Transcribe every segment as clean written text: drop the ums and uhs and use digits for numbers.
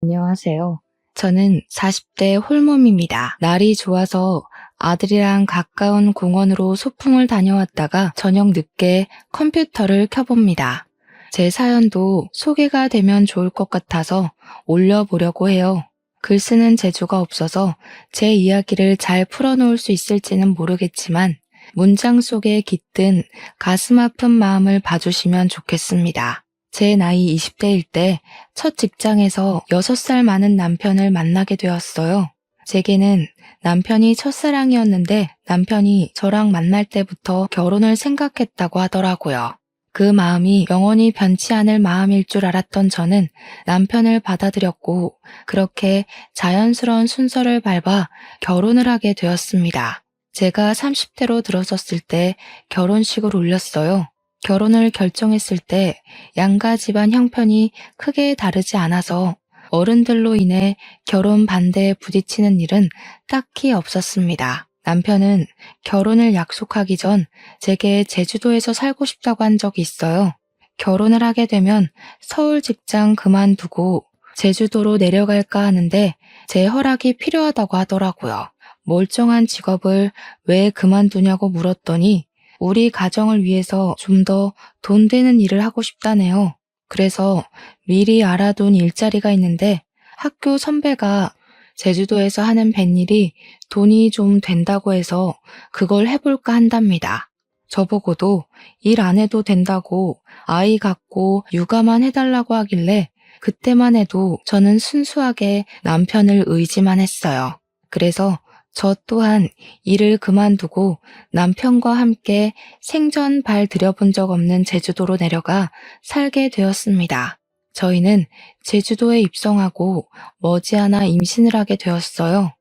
안녕하세요. 저는 40대 홀몸입니다. 날이 좋아서 아들이랑 가까운 공원으로 소풍을 다녀왔다가 저녁 늦게 컴퓨터를 켜봅니다. 제 사연도 소개가 되면 좋을 것 같아서 올려보려고 해요. 글 쓰는 재주가 없어서 제 이야기를 잘 풀어놓을 수 있을지는 모르겠지만 문장 속에 깃든 가슴 아픈 마음을 봐주시면 좋겠습니다. 제 나이 20대일 때 첫 직장에서 6살 많은 남편을 만나게 되었어요. 제게는 남편이 첫사랑이었는데 남편이 저랑 만날 때부터 결혼을 생각했다고 하더라고요. 그 마음이 영원히 변치 않을 마음일 줄 알았던 저는 남편을 받아들였고 그렇게 자연스러운 순서를 밟아 결혼을 하게 되었습니다. 제가 30대로 들어섰을 때 결혼식을 올렸어요. 결혼을 결정했을 때 양가 집안 형편이 크게 다르지 않아서 어른들로 인해 결혼 반대에 부딪히는 일은 딱히 없었습니다. 남편은 결혼을 약속하기 전 제게 제주도에서 살고 싶다고 한 적이 있어요. 결혼을 하게 되면 서울 직장 그만두고 제주도로 내려갈까 하는데 제 허락이 필요하다고 하더라고요. 멀쩡한 직업을 왜 그만두냐고 물었더니 우리 가정을 위해서 좀 더 돈 되는 일을 하고 싶다네요. 그래서 미리 알아둔 일자리가 있는데 학교 선배가 제주도에서 하는 뱃일이 돈이 좀 된다고 해서 그걸 해볼까 한답니다. 저보고도 일 안 해도 된다고 아이 갖고 육아만 해달라고 하길래 그때만 해도 저는 순수하게 남편을 의지만 했어요. 그래서 저 또한 일을 그만두고 남편과 함께 생전 발 들여본 적 없는 제주도로 내려가 살게 되었습니다. 저희는 제주도에 입성하고 머지않아 임신을 하게 되었어요.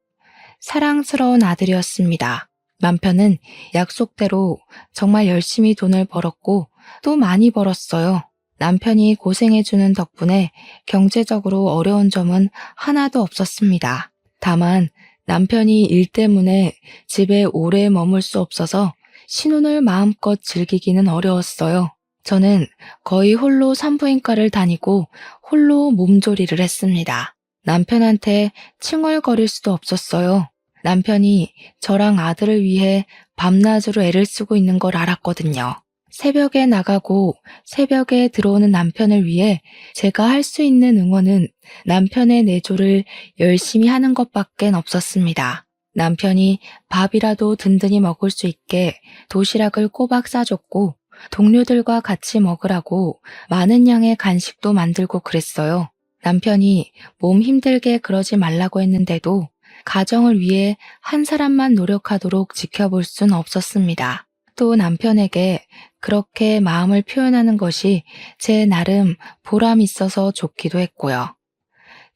사랑스러운 아들이었습니다. 남편은 약속대로 정말 열심히 돈을 벌었고 또 많이 벌었어요. 남편이 고생해주는 덕분에 경제적으로 어려운 점은 하나도 없었습니다. 다만 남편이 일 때문에 집에 오래 머물 수 없어서 신혼을 마음껏 즐기기는 어려웠어요. 저는 거의 홀로 산부인과를 다니고 홀로 몸조리를 했습니다. 남편한테 칭얼거릴 수도 없었어요. 남편이 저랑 아들을 위해 밤낮으로 애를 쓰고 있는 걸 알았거든요. 새벽에 나가고 새벽에 들어오는 남편을 위해 제가 할 수 있는 응원은 남편의 내조를 열심히 하는 것밖엔 없었습니다. 남편이 밥이라도 든든히 먹을 수 있게 도시락을 꼬박 싸줬고 동료들과 같이 먹으라고 많은 양의 간식도 만들고 그랬어요. 남편이 몸 힘들게 그러지 말라고 했는데도 가정을 위해 한 사람만 노력하도록 지켜볼 순 없었습니다. 또 남편에게 그렇게 마음을 표현하는 것이 제 나름 보람 있어서 좋기도 했고요.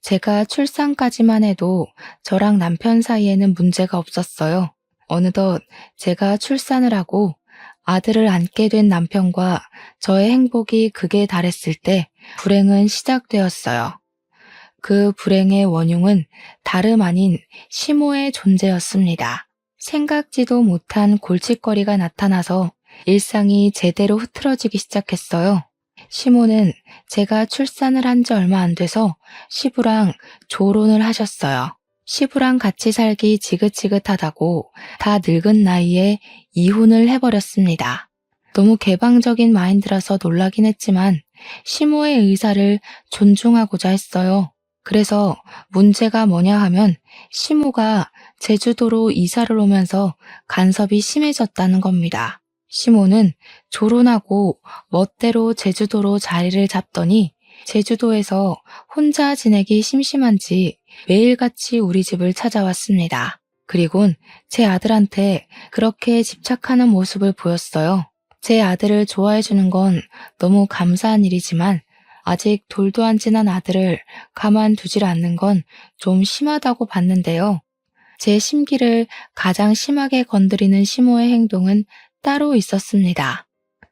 제가 출산까지만 해도 저랑 남편 사이에는 문제가 없었어요. 어느덧 제가 출산을 하고 아들을 안게 된 남편과 저의 행복이 극에 달했을 때 불행은 시작되었어요. 그 불행의 원흉은 다름 아닌 시모의 존재였습니다. 생각지도 못한 골칫거리가 나타나서 일상이 제대로 흐트러지기 시작했어요. 시모는 제가 출산을 한 지 얼마 안 돼서 시부랑 조론을 하셨어요. 시부랑 같이 살기 지긋지긋하다고 다 늙은 나이에 이혼을 해버렸습니다. 너무 개방적인 마인드라서 놀라긴 했지만 시모의 의사를 존중하고자 했어요. 그래서 문제가 뭐냐 하면 시모가 제주도로 이사를 오면서 간섭이 심해졌다는 겁니다. 시모는 조론하고 멋대로 제주도로 자리를 잡더니 제주도에서 혼자 지내기 심심한지 매일같이 우리 집을 찾아왔습니다. 그리곤 제 아들한테 그렇게 집착하는 모습을 보였어요. 제 아들을 좋아해주는 건 너무 감사한 일이지만 아직 돌도 안 지난 아들을 가만두질 않는 건 좀 심하다고 봤는데요. 제 심기를 가장 심하게 건드리는 시모의 행동은 따로 있었습니다.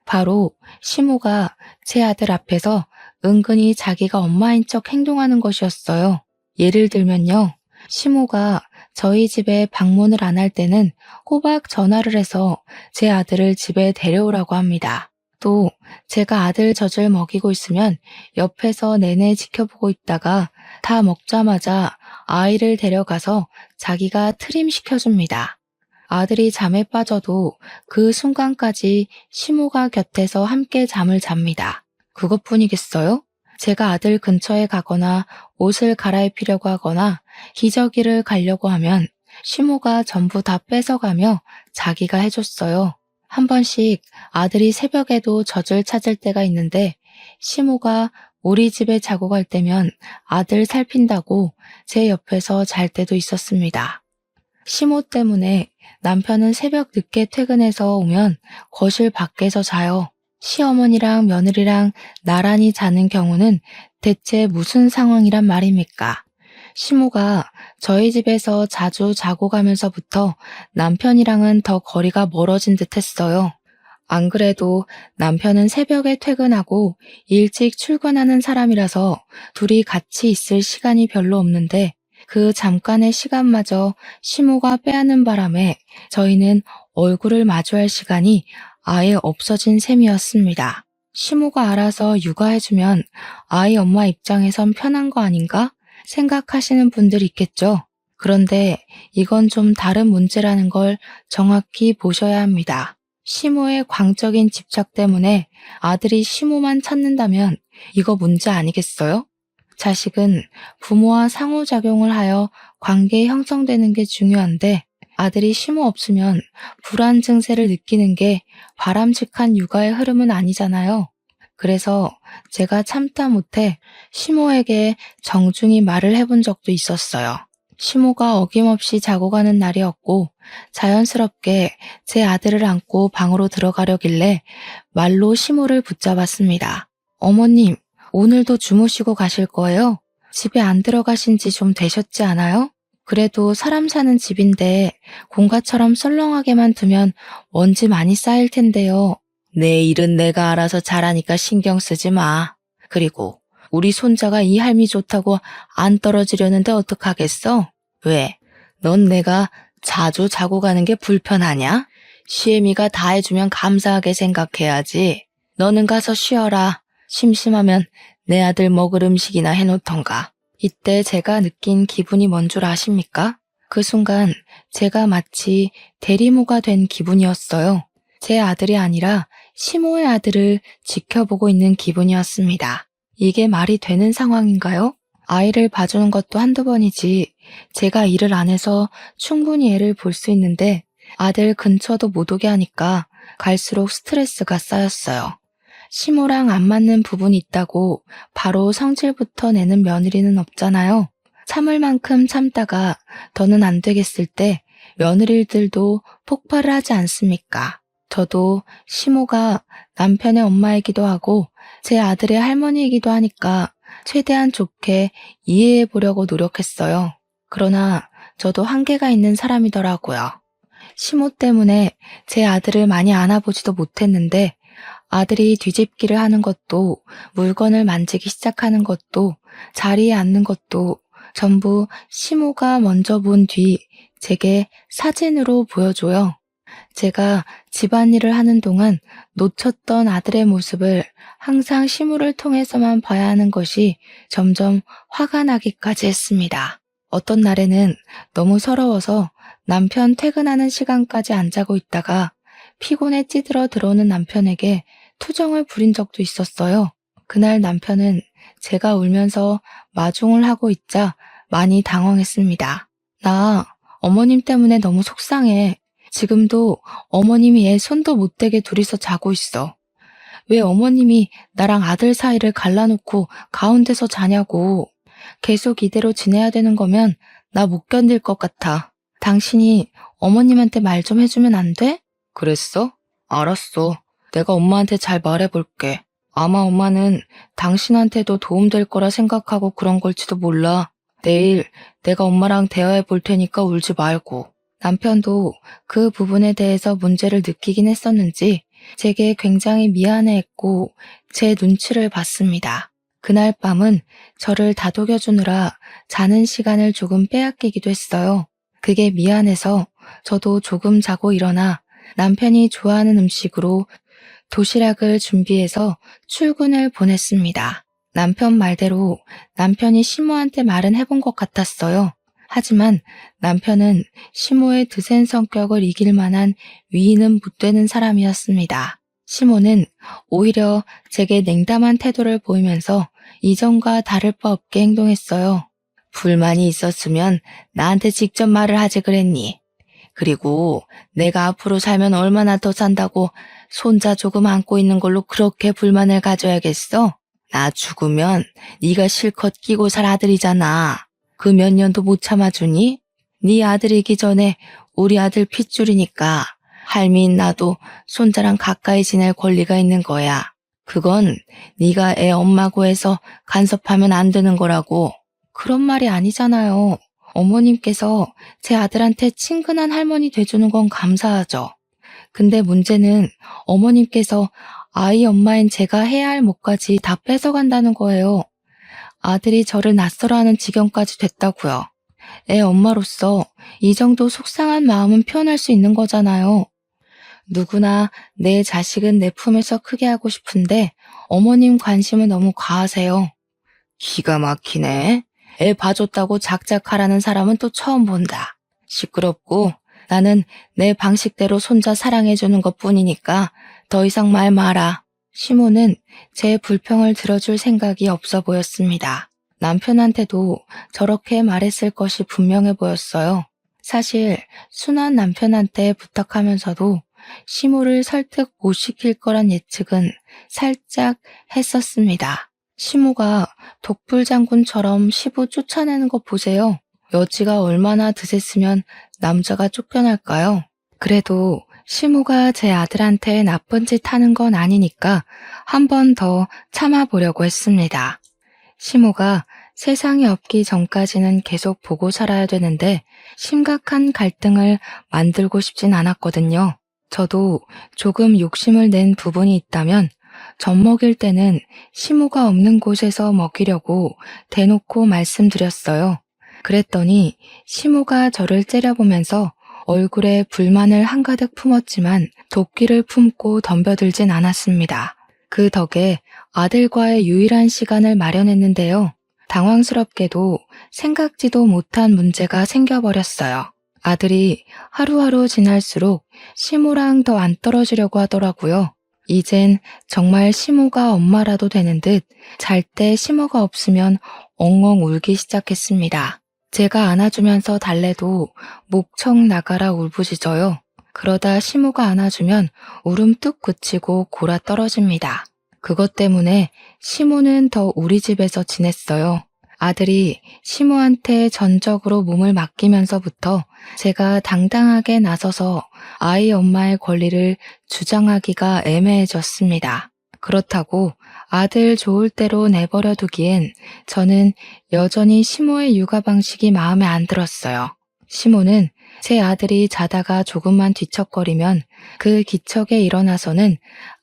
바로 시모가 제 아들 앞에서 은근히 자기가 엄마인 척 행동하는 것이었어요. 예를 들면요. 시모가 저희 집에 방문을 안 할 때는 꼬박 전화를 해서 제 아들을 집에 데려오라고 합니다. 또 제가 아들 젖을 먹이고 있으면 옆에서 내내 지켜보고 있다가 다 먹자마자 아이를 데려가서 자기가 트림시켜줍니다. 아들이 잠에 빠져도 그 순간까지 시모가 곁에서 함께 잠을 잡니다. 그것뿐이겠어요? 제가 아들 근처에 가거나 옷을 갈아입히려고 하거나 기저귀를 가려고 하면 시모가 전부 다 뺏어가며 자기가 해줬어요. 한 번씩 아들이 새벽에도 젖을 찾을 때가 있는데 시모가 우리 집에 자고 갈 때면 아들 살핀다고 제 옆에서 잘 때도 있었습니다. 시모 때문에 남편은 새벽 늦게 퇴근해서 오면 거실 밖에서 자요. 시어머니랑 며느리랑 나란히 자는 경우는 대체 무슨 상황이란 말입니까? 시모가 저희 집에서 자주 자고 가면서부터 남편이랑은 더 거리가 멀어진 듯 했어요. 안 그래도 남편은 새벽에 퇴근하고 일찍 출근하는 사람이라서 둘이 같이 있을 시간이 별로 없는데 그 잠깐의 시간마저 시모가 빼앗는 바람에 저희는 얼굴을 마주할 시간이 아예 없어진 셈이었습니다. 시모가 알아서 육아해주면 아이 엄마 입장에선 편한 거 아닌가 생각하시는 분들 있겠죠. 그런데 이건 좀 다른 문제라는 걸 정확히 보셔야 합니다. 시모의 광적인 집착 때문에 아들이 시모만 찾는다면 이거 문제 아니겠어요? 자식은 부모와 상호작용을 하여 관계 형성되는 게 중요한데 아들이 시모 없으면 불안 증세를 느끼는 게 바람직한 육아의 흐름은 아니잖아요. 그래서 제가 참다 못해 시모에게 정중히 말을 해본 적도 있었어요. 시모가 어김없이 자고 가는 날이었고 자연스럽게 제 아들을 안고 방으로 들어가려길래 말로 시모를 붙잡았습니다. 어머님, 오늘도 주무시고 가실 거예요? 집에 안 들어가신 지 좀 되셨지 않아요? 그래도 사람 사는 집인데 공가처럼 썰렁하게만 두면 먼지 많이 쌓일 텐데요. 내 일은 내가 알아서 잘하니까 신경 쓰지 마. 그리고 우리 손자가 이 할미 좋다고 안 떨어지려는데 어떡하겠어? 왜? 넌 내가 자주 자고 가는 게 불편하냐? 시애미가 다 해주면 감사하게 생각해야지. 너는 가서 쉬어라. 심심하면 내 아들 먹을 음식이나 해놓던가. 이때 제가 느낀 기분이 뭔 줄 아십니까? 그 순간 제가 마치 대리모가 된 기분이었어요. 제 아들이 아니라 시모의 아들을 지켜보고 있는 기분이었습니다. 이게 말이 되는 상황인가요? 아이를 봐주는 것도 한두 번이지 제가 일을 안 해서 충분히 애를 볼 수 있는데 아들 근처도 못 오게 하니까 갈수록 스트레스가 쌓였어요. 시모랑 안 맞는 부분이 있다고 바로 성질부터 내는 며느리는 없잖아요. 참을 만큼 참다가 더는 안 되겠을 때 며느리들도 폭발을 하지 않습니까? 저도 시모가 남편의 엄마이기도 하고 제 아들의 할머니이기도 하니까 최대한 좋게 이해해 보려고 노력했어요. 그러나 저도 한계가 있는 사람이더라고요. 시모 때문에 제 아들을 많이 안아보지도 못했는데 아들이 뒤집기를 하는 것도 물건을 만지기 시작하는 것도 자리에 앉는 것도 전부 시모가 먼저 본 뒤 제게 사진으로 보여줘요. 제가 집안일을 하는 동안 놓쳤던 아들의 모습을 항상 시모를 통해서만 봐야 하는 것이 점점 화가 나기까지 했습니다. 어떤 날에는 너무 서러워서 남편 퇴근하는 시간까지 안 자고 있다가 피곤에 찌들어 들어오는 남편에게 투정을 부린 적도 있었어요. 그날 남편은 제가 울면서 마중을 하고 있자 많이 당황했습니다. 나 어머님 때문에 너무 속상해. 지금도 어머님이 애 손도 못 대게 둘이서 자고 있어. 왜 어머님이 나랑 아들 사이를 갈라놓고 가운데서 자냐고. 계속 이대로 지내야 되는 거면 나 못 견딜 것 같아. 당신이 어머님한테 말 좀 해주면 안 돼? 그랬어? 알았어. 내가 엄마한테 잘 말해볼게. 아마 엄마는 당신한테도 도움될 거라 생각하고 그런 걸지도 몰라. 내일 내가 엄마랑 대화해 볼 테니까 울지 말고. 남편도 그 부분에 대해서 문제를 느끼긴 했었는지 제게 굉장히 미안해했고 제 눈치를 봤습니다. 그날 밤은 저를 다독여주느라 자는 시간을 조금 빼앗기기도 했어요. 그게 미안해서 저도 조금 자고 일어나 남편이 좋아하는 음식으로 도시락을 준비해서 출근을 보냈습니다. 남편 말대로 남편이 시모한테 말은 해본 것 같았어요. 하지만 남편은 시모의 드센 성격을 이길 만한 위인은 못 되는 사람이었습니다. 시모는 오히려 제게 냉담한 태도를 보이면서 이전과 다를 바 없게 행동했어요. 불만이 있었으면 나한테 직접 말을 하지 그랬니? 그리고 내가 앞으로 살면 얼마나 더 산다고 손자 조금 안고 있는 걸로 그렇게 불만을 가져야겠어? 나 죽으면 네가 실컷 끼고 살 아들이잖아. 그 몇 년도 못 참아주니? 네 아들이기 전에 우리 아들 핏줄이니까 할미인 나도 손자랑 가까이 지낼 권리가 있는 거야. 그건 네가 애 엄마고 해서 간섭하면 안 되는 거라고. 그런 말이 아니잖아요. 어머님께서 제 아들한테 친근한 할머니 돼주는 건 감사하죠. 근데 문제는 어머님께서 아이 엄마인 제가 해야 할 몫까지 다 뺏어간다는 거예요. 아들이 저를 낯설어하는 지경까지 됐다고요. 애 엄마로서 이 정도 속상한 마음은 표현할 수 있는 거잖아요. 누구나 내 자식은 내 품에서 크게 하고 싶은데 어머님 관심은 너무 과하세요. 기가 막히네. 애 봐줬다고 작작하라는 사람은 또 처음 본다. 시끄럽고 나는 내 방식대로 손자 사랑해주는 것뿐이니까 더 이상 말 마라. 시모는 제 불평을 들어줄 생각이 없어 보였습니다. 남편한테도 저렇게 말했을 것이 분명해 보였어요. 사실 순한 남편한테 부탁하면서도 시모를 설득 못 시킬 거란 예측은 살짝 했었습니다. 시모가 독불장군처럼 시부 쫓아내는 거 보세요. 여지가 얼마나 드셌으면 남자가 쫓겨날까요? 그래도 시모가 제 아들한테 나쁜 짓 하는 건 아니니까 한 번 더 참아보려고 했습니다. 시모가 세상이 없기 전까지는 계속 보고 살아야 되는데 심각한 갈등을 만들고 싶진 않았거든요. 저도 조금 욕심을 낸 부분이 있다면 젖 먹일 때는 시모가 없는 곳에서 먹이려고 대놓고 말씀드렸어요. 그랬더니 시모가 저를 째려보면서 얼굴에 불만을 한가득 품었지만 도끼를 품고 덤벼들진 않았습니다. 그 덕에 아들과의 유일한 시간을 마련했는데요. 당황스럽게도 생각지도 못한 문제가 생겨버렸어요. 아들이 하루하루 지날수록 시모랑 더 안 떨어지려고 하더라고요. 이젠 정말 시모가 엄마라도 되는 듯 잘 때 시모가 없으면 엉엉 울기 시작했습니다. 제가 안아주면서 달래도 목청 나가라 울부짖어요. 그러다 시모가 안아주면 울음 뚝 그치고 골아 떨어집니다. 그것 때문에 시모는 더 우리 집에서 지냈어요. 아들이 시모한테 전적으로 몸을 맡기면서부터 제가 당당하게 나서서 아이 엄마의 권리를 주장하기가 애매해졌습니다. 그렇다고 아들 좋을 대로 내버려 두기엔 저는 여전히 시모의 육아 방식이 마음에 안 들었어요. 시모는 제 아들이 자다가 조금만 뒤척거리면 그 기척에 일어나서는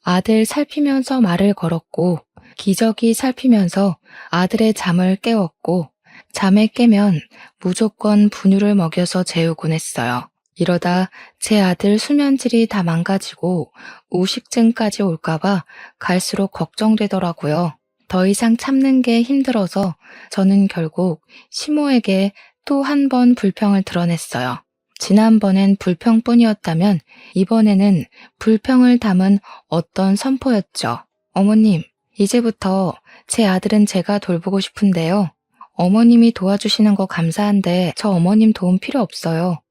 아들 살피면서 말을 걸었고 기저귀 살피면서 아들의 잠을 깨웠고 잠에 깨면 무조건 분유를 먹여서 재우곤 했어요. 이러다 제 아들 수면질이 다 망가지고 우식증까지 올까봐 갈수록 걱정되더라고요. 더 이상 참는 게 힘들어서 저는 결국 시모에게 또 한 번 불평을 드러냈어요. 지난번엔 불평뿐이었다면 이번에는 불평을 담은 어떤 선포였죠. 어머님, 이제부터 제 아들은 제가 돌보고 싶은데요. 어머님이 도와주시는 거 감사한데 저 어머님 도움 필요 없어요.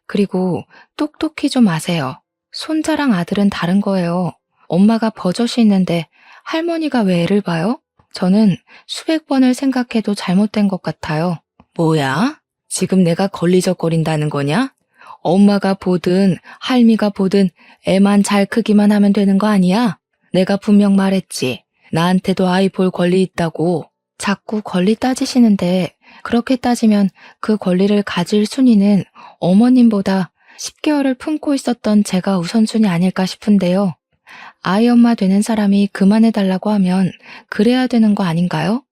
그리고 똑똑히 좀 아세요. 손자랑 아들은 다른 거예요. 엄마가 버젓이 있는데 할머니가 왜 애를 봐요? 저는 수백 번을 생각해도 잘못된 것 같아요. 뭐야? 지금 내가 걸리적거린다는 거냐? 엄마가 보든 할미가 보든 애만 잘 크기만 하면 되는 거 아니야? 내가 분명 말했지. 나한테도 아이 볼 권리 있다고. 자꾸 권리 따지시는데 그렇게 따지면 그 권리를 가질 순위는 어머님보다 10개월을 품고 있었던 제가 우선순위 아닐까 싶은데요. 아이 엄마 되는 사람이 그만해달라고 하면 그래야 되는 거 아닌가요?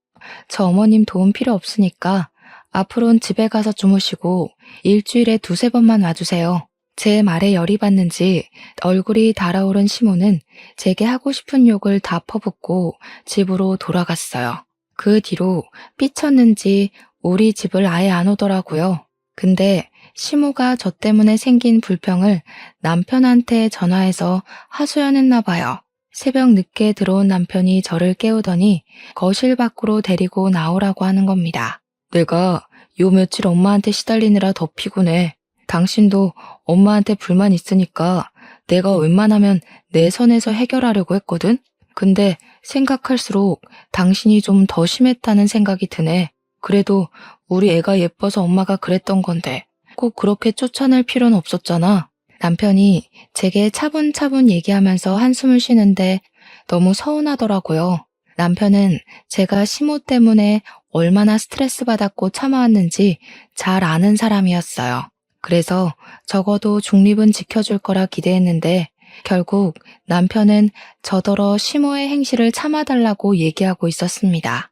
저 어머님 도움 필요 없으니까 앞으로는 집에 가서 주무시고 일주일에 2~3번만 와주세요. 제 말에 열이 받는지 얼굴이 달아오른 시모는 제게 하고 싶은 욕을 다 퍼붓고 집으로 돌아갔어요. 그 뒤로 삐쳤는지 우리 집을 아예 안 오더라고요. 근데 시모가 저 때문에 생긴 불평을 남편한테 전화해서 하소연했나 봐요. 새벽 늦게 들어온 남편이 저를 깨우더니 거실 밖으로 데리고 나오라고 하는 겁니다. 내가 요 며칠 엄마한테 시달리느라 더 피곤해. 당신도 엄마한테 불만 있으니까 내가 웬만하면 내 선에서 해결하려고 했거든? 근데 생각할수록 당신이 좀 더 심했다는 생각이 드네. 그래도 우리 애가 예뻐서 엄마가 그랬던 건데 꼭 그렇게 쫓아낼 필요는 없었잖아. 남편이 제게 차분차분 얘기하면서 한숨을 쉬는데 너무 서운하더라고요. 남편은 제가 시모 때문에 얼마나 스트레스 받았고 참아왔는지 잘 아는 사람이었어요. 그래서 적어도 중립은 지켜줄 거라 기대했는데 결국 남편은 저더러 시모의 행실을 참아달라고 얘기하고 있었습니다.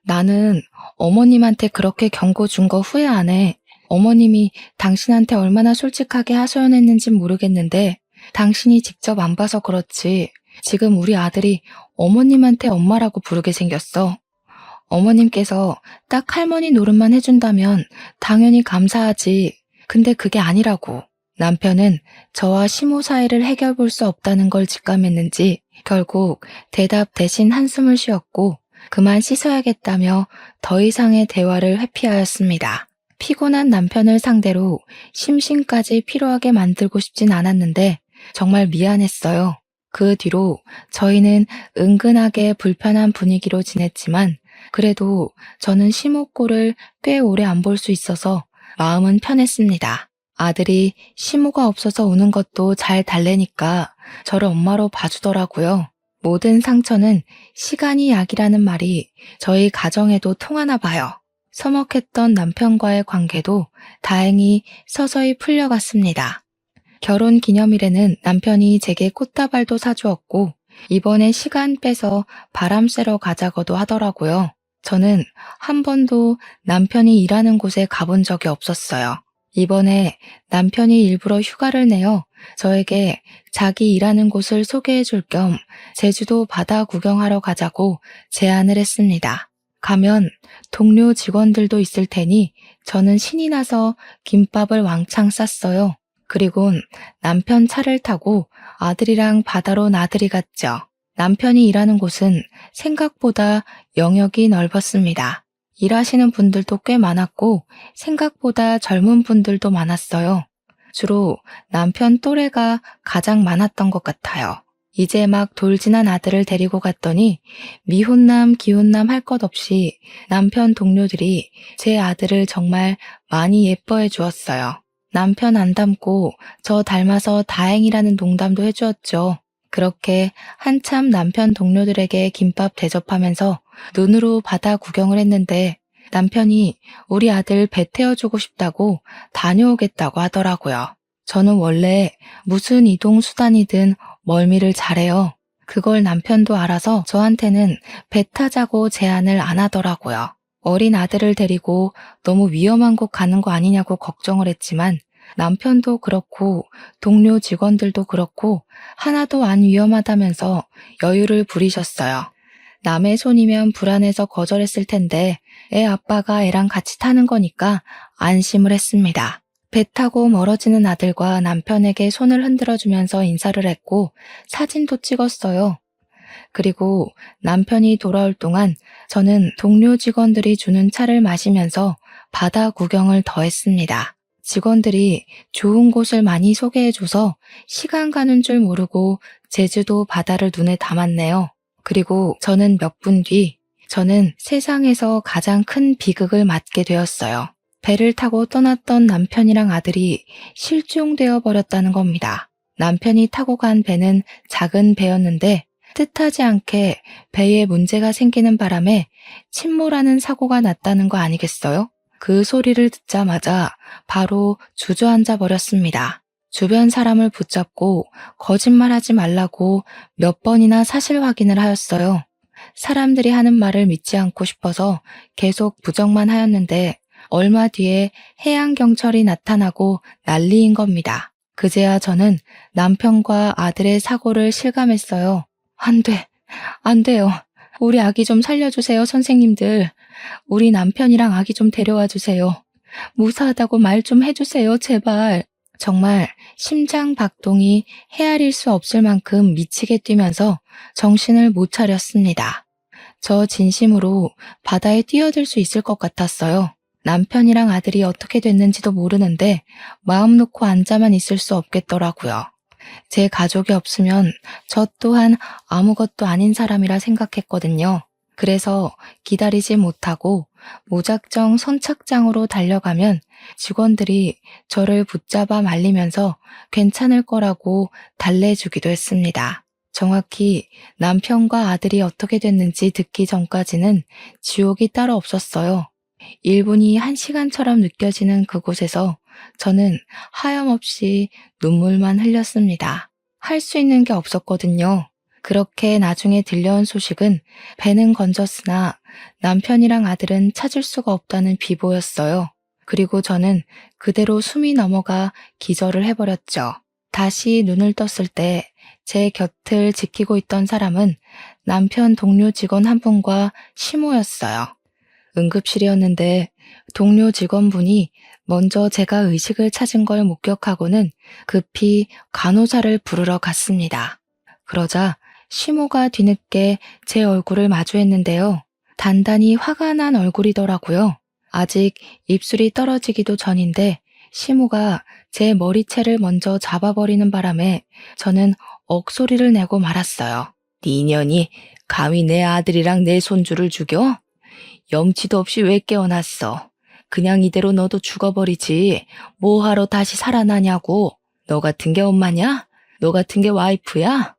나는 어머님한테 그렇게 경고 준 거 후회 안 해. 어머님이 당신한테 얼마나 솔직하게 하소연했는진 모르겠는데 당신이 직접 안 봐서 그렇지. 지금 우리 아들이 어머님한테 엄마라고 부르게 생겼어. 어머님께서 딱 할머니 노릇만 해준다면 당연히 감사하지. 근데 그게 아니라고. 남편은 저와 시모 사이를 해결 볼 수 없다는 걸 직감했는지 결국 대답 대신 한숨을 쉬었고 그만 씻어야겠다며 더 이상의 대화를 회피하였습니다. 피곤한 남편을 상대로 심신까지 피로하게 만들고 싶진 않았는데 정말 미안했어요. 그 뒤로 저희는 은근하게 불편한 분위기로 지냈지만 그래도 저는 시모꼴을 꽤 오래 안 볼 수 있어서 마음은 편했습니다. 아들이 시모가 없어서 우는 것도 잘 달래니까 저를 엄마로 봐주더라고요. 모든 상처는 시간이 약이라는 말이 저희 가정에도 통하나 봐요. 서먹했던 남편과의 관계도 다행히 서서히 풀려갔습니다. 결혼 기념일에는 남편이 제게 꽃다발도 사주었고 이번에 시간 빼서 바람 쐬러 가자고도 하더라고요. 저는 한 번도 남편이 일하는 곳에 가본 적이 없었어요. 이번에 남편이 일부러 휴가를 내어 저에게 자기 일하는 곳을 소개해 줄 겸 제주도 바다 구경하러 가자고 제안을 했습니다. 가면 동료 직원들도 있을 테니 저는 신이 나서 김밥을 왕창 쌌어요. 그리곤 남편 차를 타고 아들이랑 바다로 나들이 갔죠. 남편이 일하는 곳은 생각보다 영역이 넓었습니다. 일하시는 분들도 꽤 많았고 생각보다 젊은 분들도 많았어요. 주로 남편 또래가 가장 많았던 것 같아요. 이제 막 돌진한 아들을 데리고 갔더니 미혼남, 기혼남 할 것 없이 남편 동료들이 제 아들을 정말 많이 예뻐해 주었어요. 남편 안 닮고 저 닮아서 다행이라는 농담도 해주었죠. 그렇게 한참 남편 동료들에게 김밥 대접하면서 눈으로 바다 구경을 했는데 남편이 우리 아들 배 태워주고 싶다고 다녀오겠다고 하더라고요. 저는 원래 무슨 이동수단이든 멀미를 잘해요. 그걸 남편도 알아서 저한테는 배 타자고 제안을 안 하더라고요. 어린 아들을 데리고 너무 위험한 곳 가는 거 아니냐고 걱정을 했지만 남편도 그렇고 동료 직원들도 그렇고 하나도 안 위험하다면서 여유를 부리셨어요. 남의 손이면 불안해서 거절했을 텐데 애 아빠가 애랑 같이 타는 거니까 안심을 했습니다. 배 타고 멀어지는 아들과 남편에게 손을 흔들어주면서 인사를 했고 사진도 찍었어요. 그리고 남편이 돌아올 동안 저는 동료 직원들이 주는 차를 마시면서 바다 구경을 더 했습니다. 직원들이 좋은 곳을 많이 소개해줘서 시간 가는 줄 모르고 제주도 바다를 눈에 담았네요. 그리고 저는 몇 분 뒤, 저는 세상에서 가장 큰 비극을 맞게 되었어요. 배를 타고 떠났던 남편이랑 아들이 실종되어 버렸다는 겁니다. 남편이 타고 간 배는 작은 배였는데 뜻하지 않게 배에 문제가 생기는 바람에 침몰하는 사고가 났다는 거 아니겠어요? 그 소리를 듣자마자 바로 주저앉아 버렸습니다. 주변 사람을 붙잡고 거짓말하지 말라고 몇 번이나 사실 확인을 하였어요. 사람들이 하는 말을 믿지 않고 싶어서 계속 부정만 하였는데 얼마 뒤에 해양경찰이 나타나고 난리인 겁니다. 그제야 저는 남편과 아들의 사고를 실감했어요. 안 돼요. 우리 아기 좀 살려주세요, 선생님들. 우리 남편이랑 아기 좀 데려와 주세요. 무사하다고 말 좀 해주세요, 제발. 정말 심장 박동이 헤아릴 수 없을 만큼 미치게 뛰면서 정신을 못 차렸습니다. 저 진심으로 바다에 뛰어들 수 있을 것 같았어요. 남편이랑 아들이 어떻게 됐는지도 모르는데 마음 놓고 앉아만 있을 수 없겠더라고요. 제 가족이 없으면 저 또한 아무것도 아닌 사람이라 생각했거든요. 그래서 기다리지 못하고 무작정 선착장으로 달려가면 직원들이 저를 붙잡아 말리면서 괜찮을 거라고 달래주기도 했습니다. 정확히 남편과 아들이 어떻게 됐는지 듣기 전까지는 지옥이 따로 없었어요. 1분이 1시간처럼 느껴지는 그곳에서 저는 하염없이 눈물만 흘렸습니다. 할 수 있는 게 없었거든요. 그렇게 나중에 들려온 소식은 배는 건졌으나 남편이랑 아들은 찾을 수가 없다는 비보였어요. 그리고 저는 그대로 숨이 넘어가 기절을 해버렸죠. 다시 눈을 떴을 때 제 곁을 지키고 있던 사람은 남편 동료 직원 한 분과 시모였어요. 응급실이었는데 동료 직원분이 먼저 제가 의식을 찾은 걸 목격하고는 급히 간호사를 부르러 갔습니다. 그러자 시모가 뒤늦게 제 얼굴을 마주했는데요. 단단히 화가 난 얼굴이더라고요. 아직 입술이 떨어지기도 전인데 시모가 제 머리채를 먼저 잡아버리는 바람에 저는 억소리를 내고 말았어요. 네 년이 감히 내 아들이랑 내 손주를 죽여? 염치도 없이 왜 깨어났어? 그냥 이대로 너도 죽어버리지. 뭐하러 다시 살아나냐고. 너 같은 게 엄마냐? 너 같은 게 와이프야?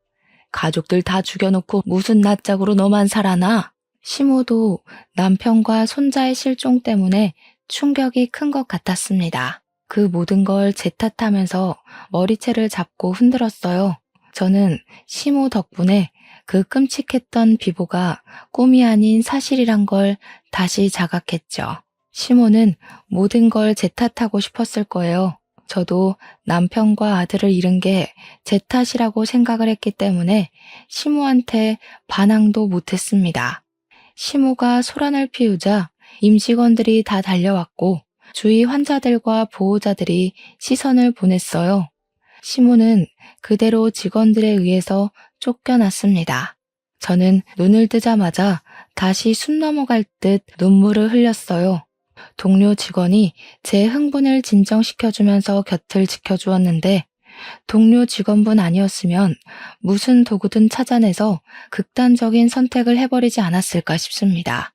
가족들 다 죽여놓고 무슨 낯짝으로 너만 살아나? 시모도 남편과 손자의 실종 때문에 충격이 큰 것 같았습니다. 그 모든 걸 제 탓하면서 머리채를 잡고 흔들었어요. 저는 시모 덕분에 그 끔찍했던 비보가 꿈이 아닌 사실이란 걸 다시 자각했죠. 시모는 모든 걸 제 탓하고 싶었을 거예요. 저도 남편과 아들을 잃은 게 제 탓이라고 생각을 했기 때문에 시모한테 반항도 못했습니다. 시모가 소란을 피우자 임직원들이 다 달려왔고 주위 환자들과 보호자들이 시선을 보냈어요. 시모는 그대로 직원들에 의해서 쫓겨났습니다. 저는 눈을 뜨자마자 다시 숨 넘어갈 듯 눈물을 흘렸어요. 동료 직원이 제 흥분을 진정시켜주면서 곁을 지켜주었는데 동료 직원분 아니었으면 무슨 도구든 찾아내서 극단적인 선택을 해버리지 않았을까 싶습니다.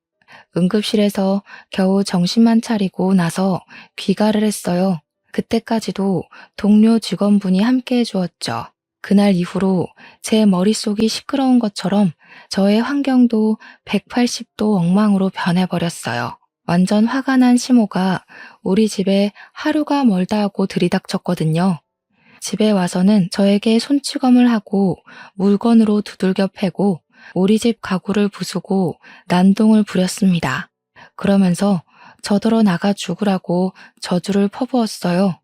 응급실에서 겨우 정신만 차리고 나서 귀가를 했어요. 그때까지도 동료 직원분이 함께 해주었죠. 그날 이후로 제 머릿속이 시끄러운 것처럼 저의 환경도 180도 엉망으로 변해버렸어요. 완전 화가 난 시모가 우리 집에 하루가 멀다 하고 들이닥쳤거든요. 집에 와서는 저에게 손찌검을 하고 물건으로 두들겨 패고 우리 집 가구를 부수고 난동을 부렸습니다. 그러면서 저더러 나가 죽으라고 저주를 퍼부었어요.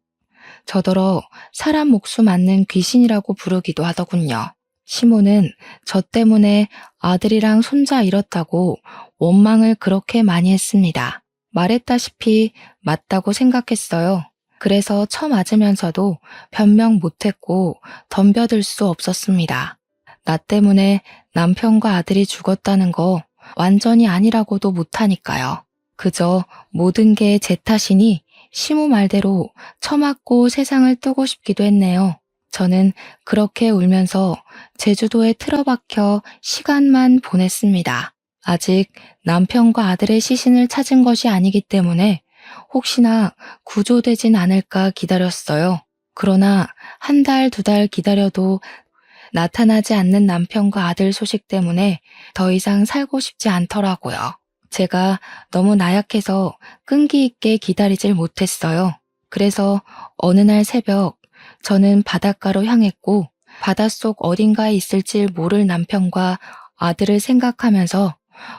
저더러 사람 목숨 앗는 귀신이라고 부르기도 하더군요. 시모는 저 때문에 아들이랑 손자 잃었다고 원망을 그렇게 많이 했습니다. 말했다시피 맞다고 생각했어요. 그래서 처맞으면서도 변명 못했고 덤벼들 수 없었습니다. 나 때문에 남편과 아들이 죽었다는 거 완전히 아니라고도 못하니까요. 그저 모든 게 제 탓이니 시모 말대로 처맞고 세상을 뜨고 싶기도 했네요. 저는 그렇게 울면서 제주도에 틀어박혀 시간만 보냈습니다. 아직 남편과 아들의 시신을 찾은 것이 아니기 때문에 혹시나 구조되진 않을까 기다렸어요. 그러나 한 달, 2달 기다려도 나타나지 않는 남편과 아들 소식 때문에 더 이상 살고 싶지 않더라고요. 제가 너무 나약해서 끈기 있게 기다리질 못했어요. 그래서 어느 날 새벽 저는 바닷가로 향했고 바닷속 어딘가에 있을지 모를 남편과 아들을 생각하면서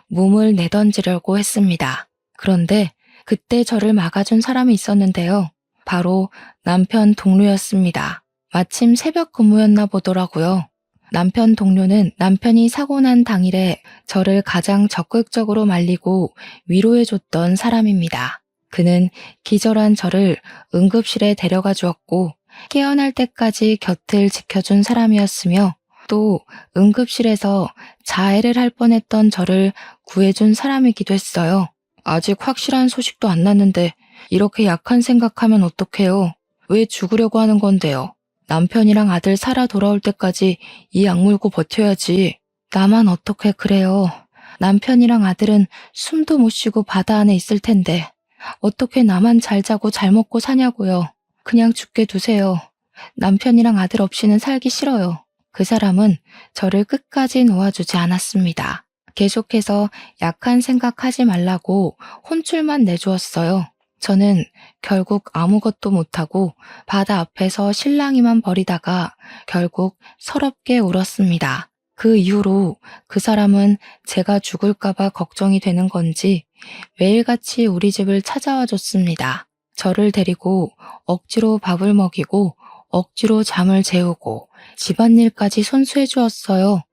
몸을 내던지려고 했습니다. 그런데 그때 저를 막아준 사람이 있었는데요. 바로 남편 동료였습니다. 마침 새벽 근무였나 보더라고요. 남편 동료는 남편이 사고 난 당일에 저를 가장 적극적으로 말리고 위로해줬던 사람입니다. 그는 기절한 저를 응급실에 데려가 주었고 깨어날 때까지 곁을 지켜준 사람이었으며 또 응급실에서 자해를 할 뻔했던 저를 구해준 사람이기도 했어요. 아직 확실한 소식도 안 났는데 이렇게 약한 생각하면 어떡해요? 왜 죽으려고 하는 건데요? 남편이랑 아들 살아 돌아올 때까지 이 악물고 버텨야지. 나만 어떻게 그래요? 남편이랑 아들은 숨도 못 쉬고 바다 안에 있을 텐데 어떻게 나만 잘 자고 잘 먹고 사냐고요. 그냥 죽게 두세요. 남편이랑 아들 없이는 살기 싫어요. 그 사람은 저를 끝까지 놓아주지 않았습니다. 계속해서 약한 생각하지 말라고 혼쭐만 내주었어요. 저는 결국 아무것도 못하고 바다 앞에서 실랑이만 벌이다가 결국 서럽게 울었습니다. 그 이후로 그 사람은 제가 죽을까봐 걱정이 되는 건지 매일같이 우리 집을 찾아와 줬습니다. 저를 데리고 억지로 밥을 먹이고 억지로 잠을 재우고 집안일까지 손수해 주었어요.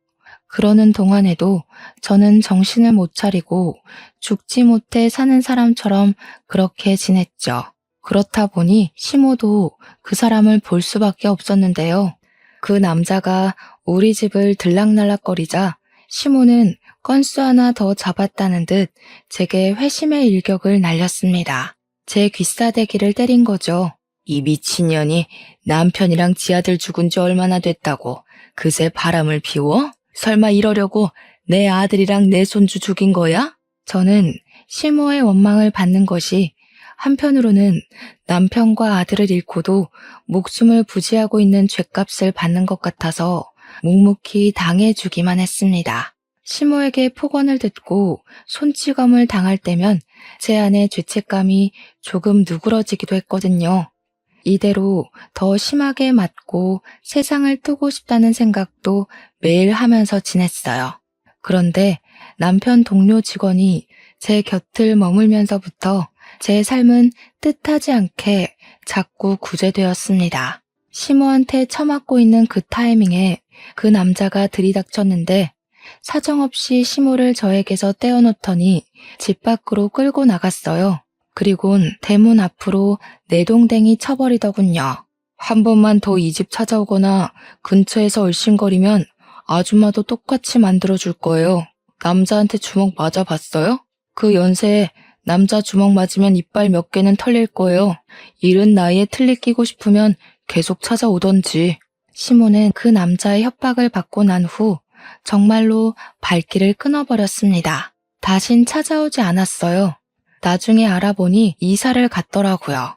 그러는 동안에도 저는 정신을 못 차리고 죽지 못해 사는 사람처럼 그렇게 지냈죠. 그렇다 보니 시모도 그 사람을 볼 수밖에 없었는데요. 그 남자가 우리 집을 들락날락거리자 시모는 건수 하나 더 잡았다는 듯 제게 회심의 일격을 날렸습니다. 제 귀싸대기를 때린 거죠. 이 미친년이 남편이랑 지 아들 죽은 지 얼마나 됐다고 그새 바람을 피워? 설마 이러려고 내 아들이랑 내 손주 죽인 거야? 저는 시모의 원망을 받는 것이 한편으로는 남편과 아들을 잃고도 목숨을 부지하고 있는 죗값을 받는 것 같아서 묵묵히 당해주기만 했습니다. 시모에게 폭언을 듣고 손찌검을 당할 때면 제 안의 죄책감이 조금 누그러지기도 했거든요. 이대로 더 심하게 맞고 세상을 뜨고 싶다는 생각도 매일 하면서 지냈어요. 그런데 남편 동료 직원이 제 곁을 머물면서부터 제 삶은 뜻하지 않게 자꾸 구제되었습니다. 시모한테 처맞고 있는 그 타이밍에 그 남자가 들이닥쳤는데 사정없이 시모를 저에게서 떼어놓더니 집 밖으로 끌고 나갔어요. 그리곤 대문 앞으로 내동댕이 쳐버리더군요. 한 번만 더 이 집 찾아오거나 근처에서 얼씬거리면 아줌마도 똑같이 만들어줄 거예요. 남자한테 주먹 맞아봤어요? 그 연세에 남자 주먹 맞으면 이빨 몇 개는 털릴 거예요. 이른 나이에 틀니 끼고 싶으면 계속 찾아오던지. 시모는 그 남자의 협박을 받고 난 후 정말로 발길을 끊어버렸습니다. 다신 찾아오지 않았어요. 나중에 알아보니 이사를 갔더라고요.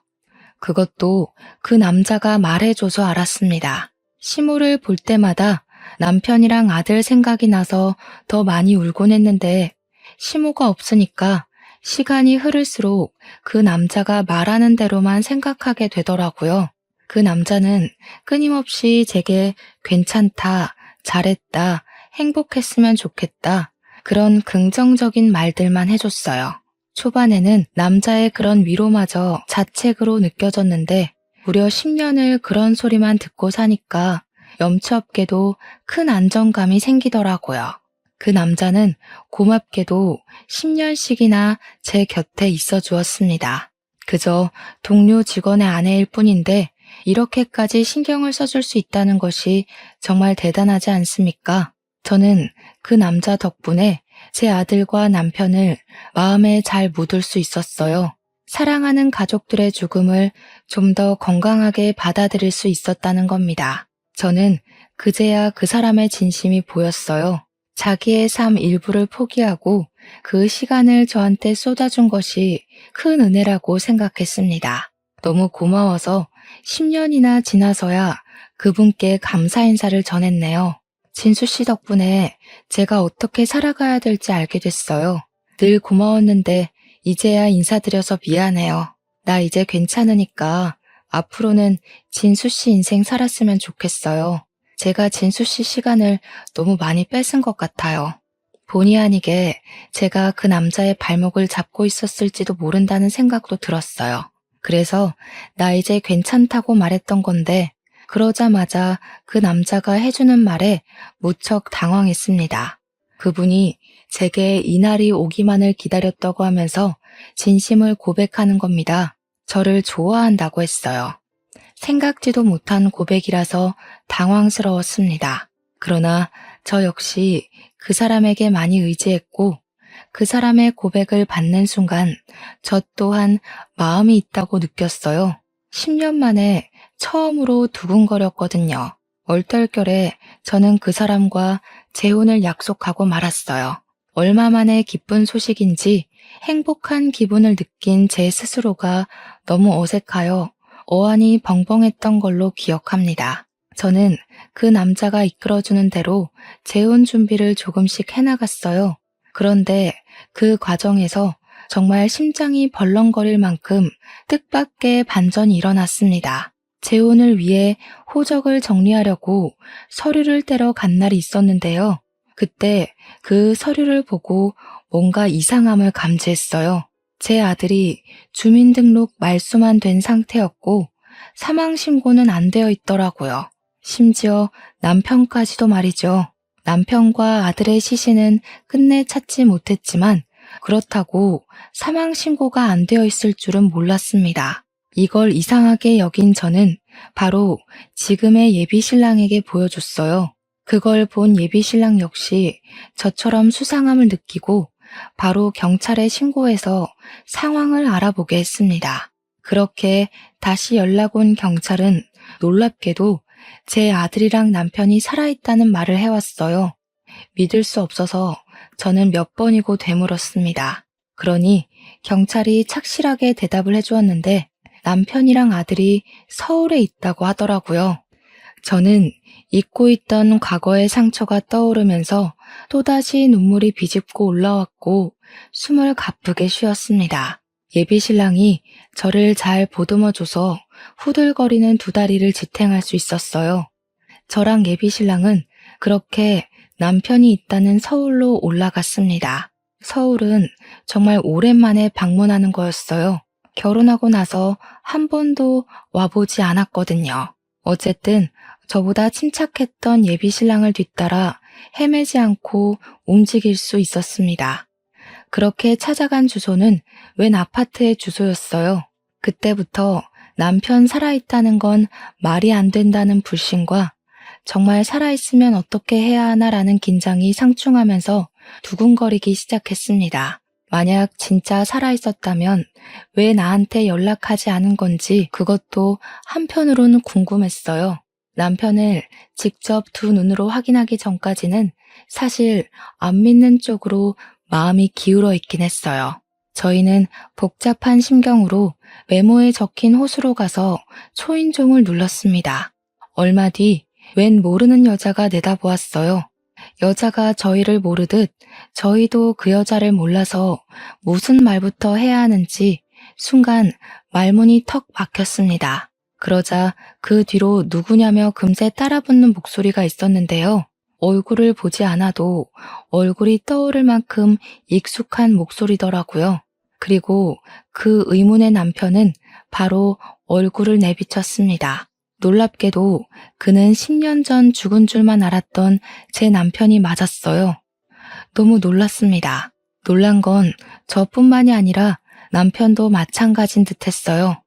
그것도 그 남자가 말해줘서 알았습니다. 시모를 볼 때마다 남편이랑 아들 생각이 나서 더 많이 울곤 했는데 시모가 없으니까 시간이 흐를수록 그 남자가 말하는 대로만 생각하게 되더라고요. 그 남자는 끊임없이 제게 괜찮다, 잘했다, 행복했으면 좋겠다 그런 긍정적인 말들만 해줬어요. 초반에는 남자의 그런 위로마저 자책으로 느껴졌는데 무려 10년을 그런 소리만 듣고 사니까 염치없게도 큰 안정감이 생기더라고요. 그 남자는 고맙게도 10년씩이나 제 곁에 있어 주었습니다. 그저 동료 직원의 아내일 뿐인데 이렇게까지 신경을 써줄 수 있다는 것이 정말 대단하지 않습니까? 저는 그 남자 덕분에 제 아들과 남편을 마음에 잘 묻을 수 있었어요. 사랑하는 가족들의 죽음을 좀 더 건강하게 받아들일 수 있었다는 겁니다. 저는 그제야 그 사람의 진심이 보였어요. 자기의 삶 일부를 포기하고 그 시간을 저한테 쏟아준 것이 큰 은혜라고 생각했습니다. 너무 고마워서 10년이나 지나서야 그분께 감사 인사를 전했네요. 진수 씨 덕분에 제가 어떻게 살아가야 될지 알게 됐어요. 늘 고마웠는데 이제야 인사드려서 미안해요. 나 이제 괜찮으니까 앞으로는 진수 씨 인생 살았으면 좋겠어요. 제가 진수 씨 시간을 너무 많이 뺏은 것 같아요. 본의 아니게 제가 그 남자의 발목을 잡고 있었을지도 모른다는 생각도 들었어요. 그래서 나 이제 괜찮다고 말했던 건데 그러자마자 그 남자가 해주는 말에 무척 당황했습니다. 그분이 제게 이날이 오기만을 기다렸다고 하면서 진심을 고백하는 겁니다. 저를 좋아한다고 했어요. 생각지도 못한 고백이라서 당황스러웠습니다. 그러나 저 역시 그 사람에게 많이 의지했고 그 사람의 고백을 받는 순간 저 또한 마음이 있다고 느꼈어요. 10년 만에 처음으로 두근거렸거든요. 얼떨결에 저는 그 사람과 재혼을 약속하고 말았어요. 얼마 만에 기쁜 소식인지 행복한 기분을 느낀 제 스스로가 너무 어색하여 어안이 벙벙했던 걸로 기억합니다. 저는 그 남자가 이끌어주는 대로 재혼 준비를 조금씩 해나갔어요. 그런데 그 과정에서 정말 심장이 벌렁거릴 만큼 뜻밖의 반전이 일어났습니다. 재혼을 위해 호적을 정리하려고 서류를 떼러 간 날이 있었는데요. 그때 그 서류를 보고 뭔가 이상함을 감지했어요. 제 아들이 주민등록 말소만 된 상태였고 사망신고는 안 되어 있더라고요. 심지어 남편까지도 말이죠. 남편과 아들의 시신은 끝내 찾지 못했지만 그렇다고 사망신고가 안 되어 있을 줄은 몰랐습니다. 이걸 이상하게 여긴 저는 바로 지금의 예비신랑에게 보여줬어요. 그걸 본 예비신랑 역시 저처럼 수상함을 느끼고 바로 경찰에 신고해서 상황을 알아보게 했습니다. 그렇게 다시 연락 온 경찰은 놀랍게도 제 아들이랑 남편이 살아있다는 말을 해왔어요. 믿을 수 없어서 저는 몇 번이고 되물었습니다. 그러니 경찰이 착실하게 대답을 해주었는데 남편이랑 아들이 서울에 있다고 하더라고요. 저는 잊고 있던 과거의 상처가 떠오르면서 또다시 눈물이 비집고 올라왔고 숨을 가쁘게 쉬었습니다. 예비신랑이 저를 잘 보듬어줘서 후들거리는 두 다리를 지탱할 수 있었어요. 저랑 예비신랑은 그렇게 남편이 있다는 서울로 올라갔습니다. 서울은 정말 오랜만에 방문하는 거였어요. 결혼하고 나서 한 번도 와보지 않았거든요. 어쨌든 저보다 침착했던 예비신랑을 뒤따라 헤매지 않고 움직일 수 있었습니다. 그렇게 찾아간 주소는 웬 아파트의 주소였어요. 그때부터 남편 살아있다는 건 말이 안 된다는 불신과 정말 살아있으면 어떻게 해야 하나라는 긴장이 상충하면서 두근거리기 시작했습니다. 만약 진짜 살아있었다면 왜 나한테 연락하지 않은 건지 그것도 한편으로는 궁금했어요. 남편을 직접 두 눈으로 확인하기 전까지는 사실 안 믿는 쪽으로 마음이 기울어 있긴 했어요. 저희는 복잡한 심경으로 메모에 적힌 호수로 가서 초인종을 눌렀습니다. 얼마 뒤 웬 모르는 여자가 내다보았어요. 여자가 저희를 모르듯 저희도 그 여자를 몰라서 무슨 말부터 해야 하는지 순간 말문이 턱 막혔습니다. 그러자 그 뒤로 누구냐며 금세 따라붙는 목소리가 있었는데요. 얼굴을 보지 않아도 얼굴이 떠오를 만큼 익숙한 목소리더라고요. 그리고 그 의문의 남편은 바로 얼굴을 내비쳤습니다. 놀랍게도 그는 10년 전 죽은 줄만 알았던 제 남편이 맞았어요. 너무 놀랐습니다. 놀란 건 저뿐만이 아니라 남편도 마찬가지인 듯 했어요.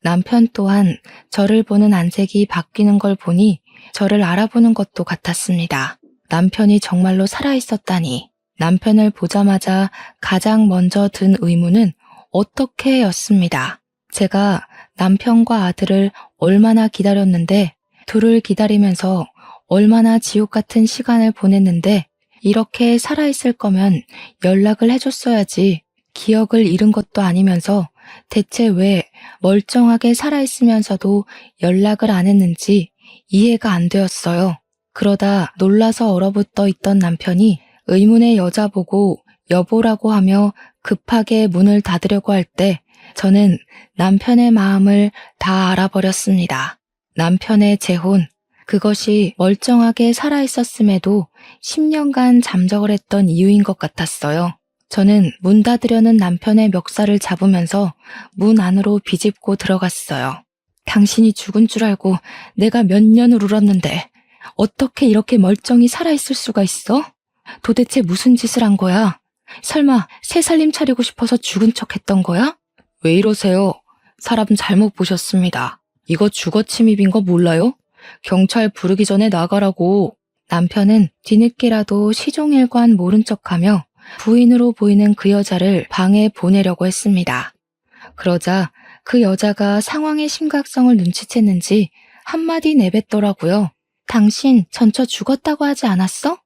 남편 또한 저를 보는 안색이 바뀌는 걸 보니 저를 알아보는 것도 같았습니다. 남편이 정말로 살아있었다니. 남편을 보자마자 가장 먼저 든 의문은 어떻게 였습니다. 제가 남편과 아들을 얼마나 기다렸는데 둘을 기다리면서 얼마나 지옥 같은 시간을 보냈는데 이렇게 살아있을 거면 연락을 해줬어야지. 기억을 잃은 것도 아니면서 대체 왜 멀쩡하게 살아있으면서도 연락을 안 했는지 이해가 안 되었어요. 그러다 놀라서 얼어붙어 있던 남편이 의문의 여자 보고 여보라고 하며 급하게 문을 닫으려고 할 때 저는 남편의 마음을 다 알아버렸습니다. 남편의 재혼, 그것이 멀쩡하게 살아있었음에도 10년간 잠적을 했던 이유인 것 같았어요. 저는 문 닫으려는 남편의 멱살을 잡으면서 문 안으로 비집고 들어갔어요. 당신이 죽은 줄 알고 내가 몇 년을 울었는데 어떻게 이렇게 멀쩡히 살아있을 수가 있어? 도대체 무슨 짓을 한 거야? 설마 새 살림 차리고 싶어서 죽은 척 했던 거야? 왜 이러세요? 사람 잘못 보셨습니다. 이거 주거 침입인 거 몰라요? 경찰 부르기 전에 나가라고. 남편은 뒤늦게라도 시종일관 모른 척하며 부인으로 보이는 그 여자를 방에 보내려고 했습니다. 그러자 그 여자가 상황의 심각성을 눈치챘는지 한마디 내뱉더라고요. 당신 전처 죽었다고 하지 않았어?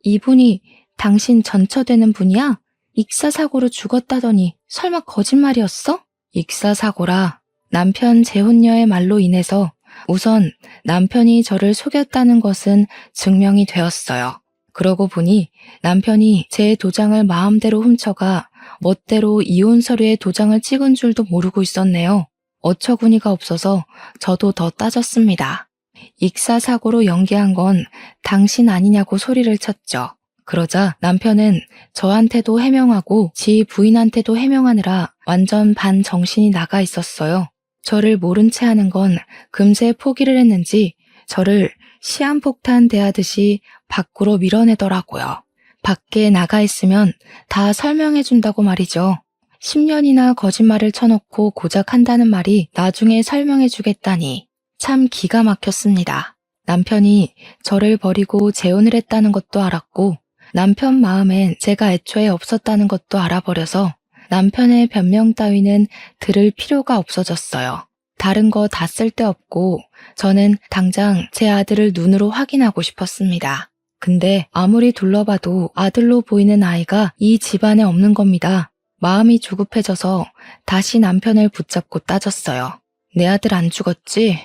이분이 당신 전처되는 분이야? 익사사고로 죽었다더니 설마 거짓말이었어? 익사사고라. 남편 재혼녀의 말로 인해서 우선 남편이 저를 속였다는 것은 증명이 되었어요. 그러고 보니 남편이 제 도장을 마음대로 훔쳐가 멋대로 이혼 서류에 도장을 찍은 줄도 모르고 있었네요. 어처구니가 없어서 저도 더 따졌습니다. 익사사고로 연기한 건 당신 아니냐고 소리를 쳤죠. 그러자 남편은 저한테도 해명하고 지 부인한테도 해명하느라 완전 반정신이 나가 있었어요. 저를 모른 채 하는 건 금세 포기를 했는지 저를 시한폭탄 대하듯이 밖으로 밀어내더라고요. 밖에 나가 있으면 다 설명해준다고 말이죠. 10년이나 거짓말을 쳐놓고 고작 한다는 말이 나중에 설명해주겠다니 참 기가 막혔습니다. 남편이 저를 버리고 재혼을 했다는 것도 알았고 남편 마음엔 제가 애초에 없었다는 것도 알아버려서 남편의 변명 따위는 들을 필요가 없어졌어요. 다른 거 다 쓸데없고 저는 당장 제 아들을 눈으로 확인하고 싶었습니다. 근데 아무리 둘러봐도 아들로 보이는 아이가 이 집안에 없는 겁니다. 마음이 조급해져서 다시 남편을 붙잡고 따졌어요. 내 아들 안 죽었지?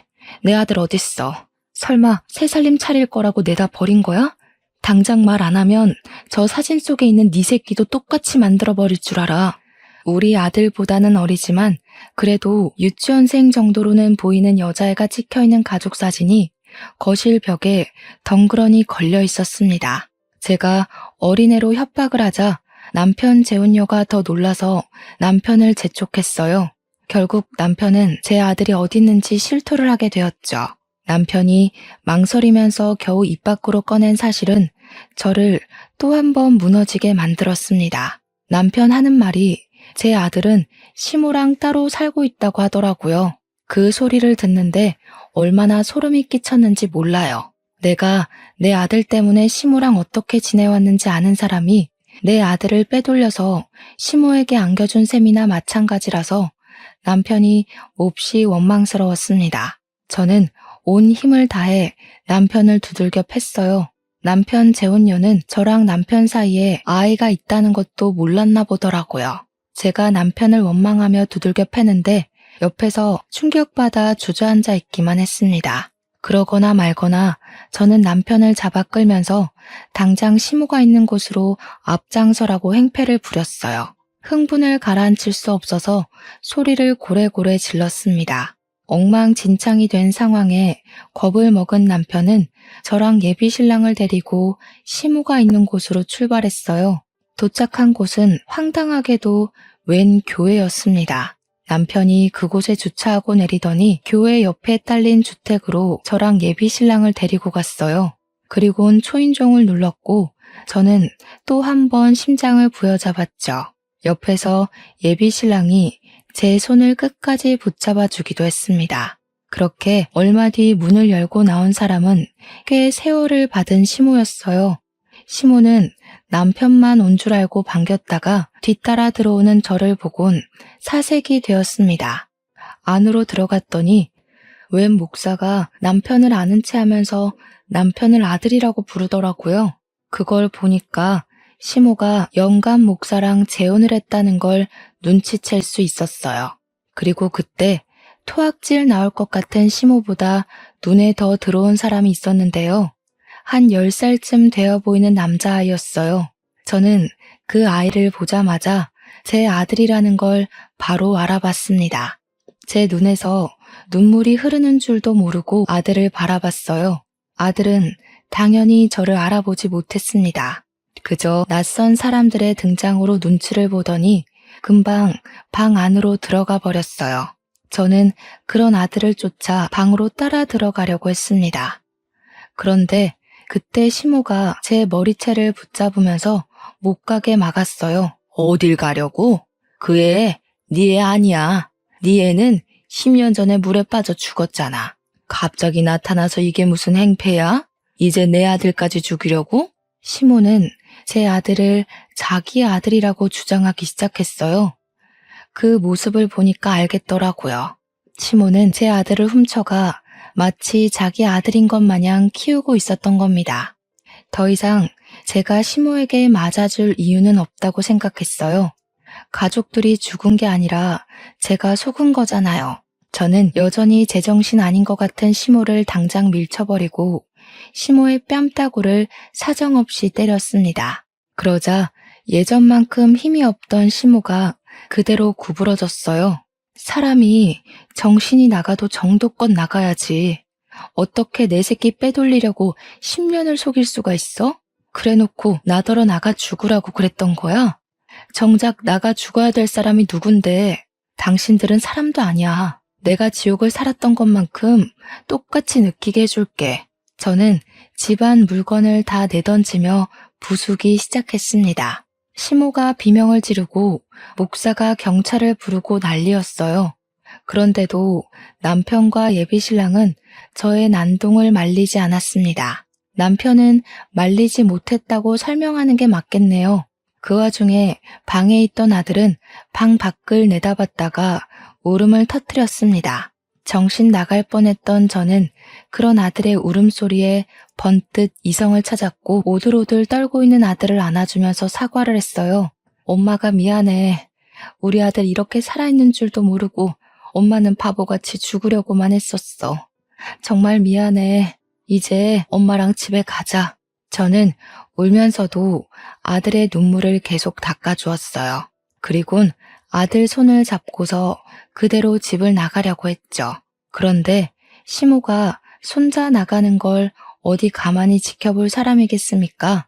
내 아들 어딨어? 설마 새 살림 차릴 거라고 내다 버린 거야? 당장 말 안 하면 저 사진 속에 있는 네 새끼도 똑같이 만들어버릴 줄 알아. 우리 아들보다는 어리지만 그래도 유치원생 정도로는 보이는 여자애가 찍혀있는 가족 사진이 거실 벽에 덩그러니 걸려 있었습니다. 제가 어린애로 협박을 하자 남편 재혼녀가 더 놀라서 남편을 재촉했어요. 결국 남편은 제 아들이 어디 있는지 실토를 하게 되었죠. 남편이 망설이면서 겨우 입 밖으로 꺼낸 사실은 저를 또 한 번 무너지게 만들었습니다. 남편 하는 말이 제 아들은 시모랑 따로 살고 있다고 하더라고요. 그 소리를 듣는데 얼마나 소름이 끼쳤는지 몰라요. 내가 내 아들 때문에 시모랑 어떻게 지내왔는지 아는 사람이 내 아들을 빼돌려서 시모에게 안겨준 셈이나 마찬가지라서 남편이 몹시 원망스러웠습니다. 저는 온 힘을 다해 남편을 두들겨 팼어요. 남편 재혼녀는 저랑 남편 사이에 아이가 있다는 것도 몰랐나 보더라고요. 제가 남편을 원망하며 두들겨 패는데 옆에서 충격받아 주저앉아 있기만 했습니다. 그러거나 말거나 저는 남편을 잡아 끌면서 당장 시모가 있는 곳으로 앞장서라고 행패를 부렸어요. 흥분을 가라앉힐 수 없어서 소리를 고래고래 질렀습니다. 엉망진창이 된 상황에 겁을 먹은 남편은 저랑 예비신랑을 데리고 시모가 있는 곳으로 출발했어요. 도착한 곳은 황당하게도 웬 교회였습니다. 남편이 그곳에 주차하고 내리더니 교회 옆에 딸린 주택으로 저랑 예비신랑을 데리고 갔어요. 그리고는 초인종을 눌렀고 저는 또 한 번 심장을 부여잡았죠. 옆에서 예비신랑이 제 손을 끝까지 붙잡아 주기도 했습니다. 그렇게 얼마 뒤 문을 열고 나온 사람은 꽤 세월을 받은 시모였어요. 시모는 남편만 온 줄 알고 반겼다가 뒤따라 들어오는 저를 보곤 사색이 되었습니다. 안으로 들어갔더니 웬 목사가 남편을 아는 체 하면서 남편을 아들이라고 부르더라고요. 그걸 보니까 시모가 영감 목사랑 재혼을 했다는 걸 눈치챌 수 있었어요. 그리고 그때 토악질 나올 것 같은 시모보다 눈에 더 들어온 사람이 있었는데요. 한 10살쯤 되어 보이는 남자아이였어요. 저는 그 아이를 보자마자 제 아들이라는 걸 바로 알아봤습니다. 제 눈에서 눈물이 흐르는 줄도 모르고 아들을 바라봤어요. 아들은 당연히 저를 알아보지 못했습니다. 그저 낯선 사람들의 등장으로 눈치를 보더니 금방 방 안으로 들어가 버렸어요. 저는 그런 아들을 쫓아 방으로 따라 들어가려고 했습니다. 그런데 그때 시모가 제 머리채를 붙잡으면서 못 가게 막았어요. 어딜 가려고? 그 애, 네 애 아니야. 네 애는 10년 전에 물에 빠져 죽었잖아. 갑자기 나타나서 이게 무슨 행패야? 이제 내 아들까지 죽이려고? 시모는 제 아들을 자기 아들이라고 주장하기 시작했어요. 그 모습을 보니까 알겠더라고요. 시모는 제 아들을 훔쳐가 마치 자기 아들인 것 마냥 키우고 있었던 겁니다. 더 이상 제가 시모에게 맞아줄 이유는 없다고 생각했어요. 가족들이 죽은 게 아니라 제가 속은 거잖아요. 저는 여전히 제정신 아닌 것 같은 시모를 당장 밀쳐버리고 시모의 뺨따구를 사정없이 때렸습니다. 그러자 예전만큼 힘이 없던 시모가 그대로 구부러졌어요. 사람이 정신이 나가도 정도껏 나가야지. 어떻게 내 새끼 빼돌리려고 10년을 속일 수가 있어? 그래놓고 나더러 나가 죽으라고 그랬던 거야? 정작 나가 죽어야 될 사람이 누군데 당신들은 사람도 아니야. 내가 지옥을 살았던 것만큼 똑같이 느끼게 해줄게. 저는 집안 물건을 다 내던지며 부수기 시작했습니다. 시모가 비명을 지르고 목사가 경찰을 부르고 난리였어요. 그런데도 남편과 예비신랑은 저의 난동을 말리지 않았습니다. 남편은 말리지 못했다고 설명하는 게 맞겠네요. 그 와중에 방에 있던 아들은 방 밖을 내다봤다가 울음을 터뜨렸습니다. 정신 나갈 뻔했던 저는 그런 아들의 울음소리에 번뜩 이성을 찾았고 오들오들 떨고 있는 아들을 안아주면서 사과를 했어요. 엄마가 미안해. 우리 아들 이렇게 살아있는 줄도 모르고 엄마는 바보같이 죽으려고만 했었어. 정말 미안해. 이제 엄마랑 집에 가자. 저는 울면서도 아들의 눈물을 계속 닦아주었어요. 그리곤 아들 손을 잡고서 그대로 집을 나가려고 했죠. 그런데 시모가 손자 나가는 걸 어디 가만히 지켜볼 사람이겠습니까?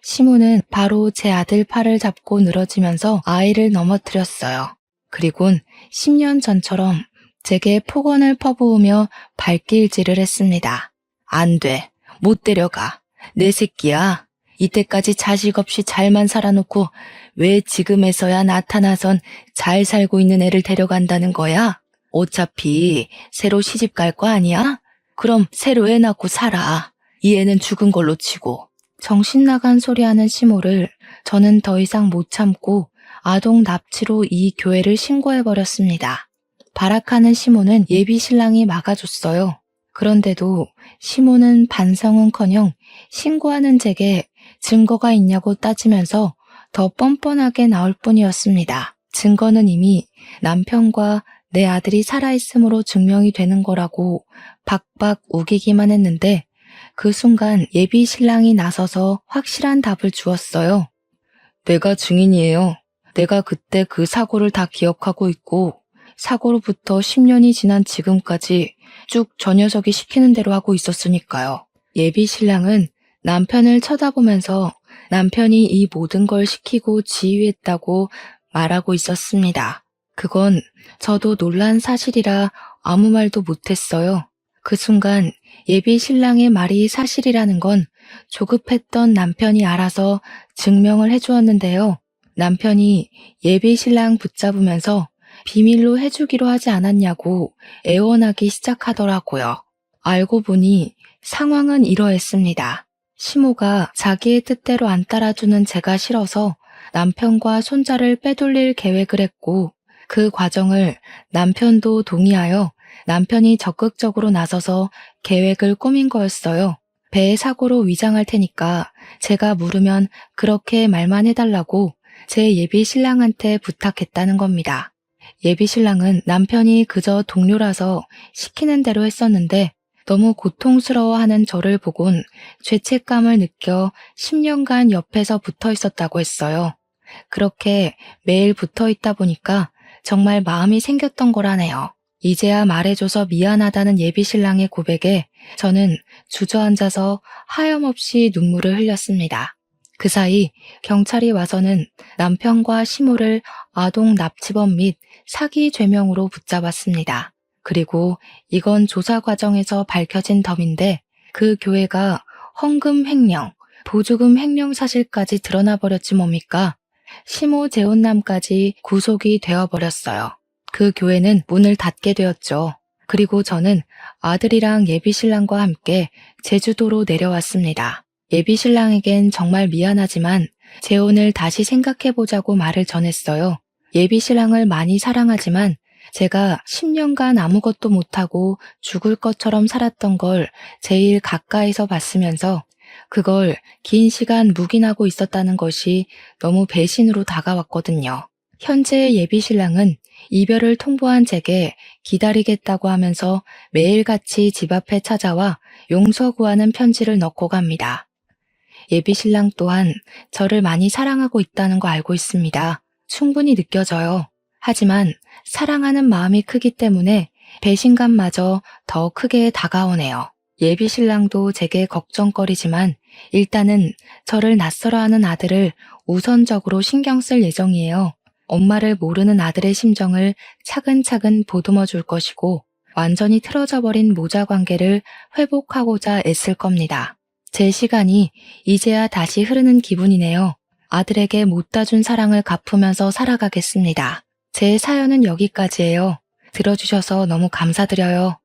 시모는 바로 제 아들 팔을 잡고 늘어지면서 아이를 넘어뜨렸어요. 그리곤 10년 전처럼 제게 폭언을 퍼부으며 발길질을 했습니다. 안 돼. 못 데려가. 내 새끼야. 이때까지 자식 없이 잘만 살아놓고 왜 지금에서야 나타나선 잘 살고 있는 애를 데려간다는 거야? 어차피 새로 시집 갈 거 아니야? 그럼 새로 애 낳고 살아. 이 애는 죽은 걸로 치고. 정신 나간 소리하는 시모를 저는 더 이상 못 참고 아동 납치로 이 교회를 신고해버렸습니다. 발악하는 시모는 예비 신랑이 막아줬어요. 그런데도 시모는 반성은커녕 신고하는 제게 증거가 있냐고 따지면서 더 뻔뻔하게 나올 뿐이었습니다. 증거는 이미 남편과 내 아들이 살아있음으로 증명이 되는 거라고 박박 우기기만 했는데 그 순간 예비 신랑이 나서서 확실한 답을 주었어요. 내가 증인이에요. 내가 그때 그 사고를 다 기억하고 있고 사고로부터 10년이 지난 지금까지 쭉 저 녀석이 시키는 대로 하고 있었으니까요. 예비 신랑은 남편을 쳐다보면서 남편이 이 모든 걸 시키고 지휘했다고 말하고 있었습니다. 그건 저도 놀란 사실이라 아무 말도 못했어요. 그 순간 예비 신랑의 말이 사실이라는 건 조급했던 남편이 알아서 증명을 해주었는데요. 남편이 예비 신랑 붙잡으면서 비밀로 해주기로 하지 않았냐고 애원하기 시작하더라고요. 알고 보니 상황은 이러했습니다. 시모가 자기의 뜻대로 안 따라주는 제가 싫어서 남편과 손자를 빼돌릴 계획을 했고 그 과정을 남편도 동의하여 남편이 적극적으로 나서서 계획을 꾸민 거였어요. 배 사고로 위장할 테니까 제가 물으면 그렇게 말만 해달라고 제 예비 신랑한테 부탁했다는 겁니다. 예비 신랑은 남편이 그저 동료라서 시키는 대로 했었는데 너무 고통스러워하는 저를 보곤 죄책감을 느껴 10년간 옆에서 붙어 있었다고 했어요. 그렇게 매일 붙어 있다 보니까 정말 마음이 생겼던 거라네요. 이제야 말해줘서 미안하다는 예비 신랑의 고백에 저는 주저앉아서 하염없이 눈물을 흘렸습니다. 그 사이 경찰이 와서는 남편과 시모를 아동 납치범 및 사기 죄명으로 붙잡았습니다. 그리고 이건 조사 과정에서 밝혀진 덤인데 그 교회가 헌금 횡령, 보조금 횡령 사실까지 드러나 버렸지 뭡니까? 시모 재혼남까지 구속이 되어버렸어요. 그 교회는 문을 닫게 되었죠. 그리고 저는 아들이랑 예비신랑과 함께 제주도로 내려왔습니다. 예비신랑에겐 정말 미안하지만 재혼을 다시 생각해보자고 말을 전했어요. 예비신랑을 많이 사랑하지만 제가 10년간 아무것도 못하고 죽을 것처럼 살았던 걸 제일 가까이서 봤으면서 그걸 긴 시간 묵인하고 있었다는 것이 너무 배신으로 다가왔거든요. 현재 예비신랑은 이별을 통보한 제게 기다리겠다고 하면서 매일같이 집 앞에 찾아와 용서 구하는 편지를 넣고 갑니다. 예비신랑 또한 저를 많이 사랑하고 있다는 거 알고 있습니다. 충분히 느껴져요. 하지만 사랑하는 마음이 크기 때문에 배신감마저 더 크게 다가오네요. 예비신랑도 제게 걱정거리지만 일단은 저를 낯설어하는 아들을 우선적으로 신경 쓸 예정이에요. 엄마를 모르는 아들의 심정을 차근차근 보듬어 줄 것이고 완전히 틀어져 버린 모자 관계를 회복하고자 애쓸 겁니다. 제 시간이 이제야 다시 흐르는 기분이네요. 아들에게 못다 준 사랑을 갚으면서 살아가겠습니다. 제 사연은 여기까지예요. 들어주셔서 너무 감사드려요.